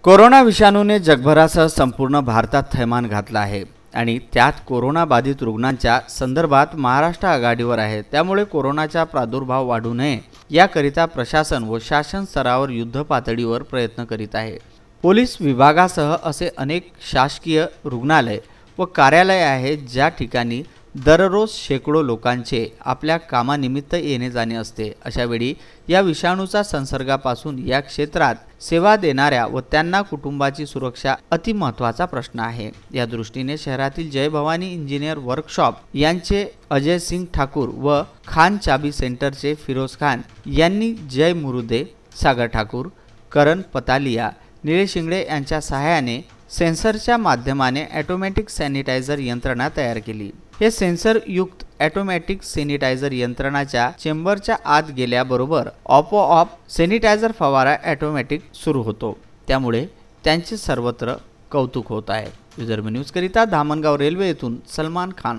Corona विषाणूने जगभरासह संपूर्ण भारतात थैमान घातला आहे आणि त्यात कोरोना बाधित रुग्णांच्या संदर्भात महाराष्ट्र आघाडीवर आहे। त्यामुळे कोरोनाचा प्रादुर्भाव वाढू नये याकरिता प्रशासन व शासन स्तरावर युद्ध पातळीवर प्रयत्न करीत आहे। पोलीस विभागासह असे अनेक शासकीय रुग्णालय व कार्यालय आहेत ज्या ठिकाणी दररोज शेकडो लोकांचे आपल्या कामानिमित्त येणे जाणे असते। अशा वेळी या विषाणूचा संसर्गापासून या क्षेत्रात सेवा देणाऱ्या व त्यांना कुटुंबाची सुरक्षा अति महत्त्वाचा प्रश्न आहे। या दृष्टीने शहरातील जय भवानी इंजिनियर वर्कशॉप यांचे अजय सिंग ठाकूर व खान चाबी सेंटरचे फिरोज खान यांनी जय मुरुदे, सागर ठाकूर, करण पतालिया, निलेश शिंगडे यांच्या सहाय्याने सेन्सरच्या माध्यमाने ऑटोमॅटिक सॅनिटायझर यंत्रणा तयार केली। हे सेन्सर युक्त ऑटोमॅटिक सॅनिटायझर यंत्रणाच्या चेंबरच्या आत गेल्याबरोबर आपोआप सॅनिटायझर फवारा ऑटोमॅटिक सुरू होतो। त्यामुळे त्यांचे सर्वत्र कौतुक होत आहे। विदर्भ न्यूज करिता धामणगाव रेल्वे येथून सलमान खान।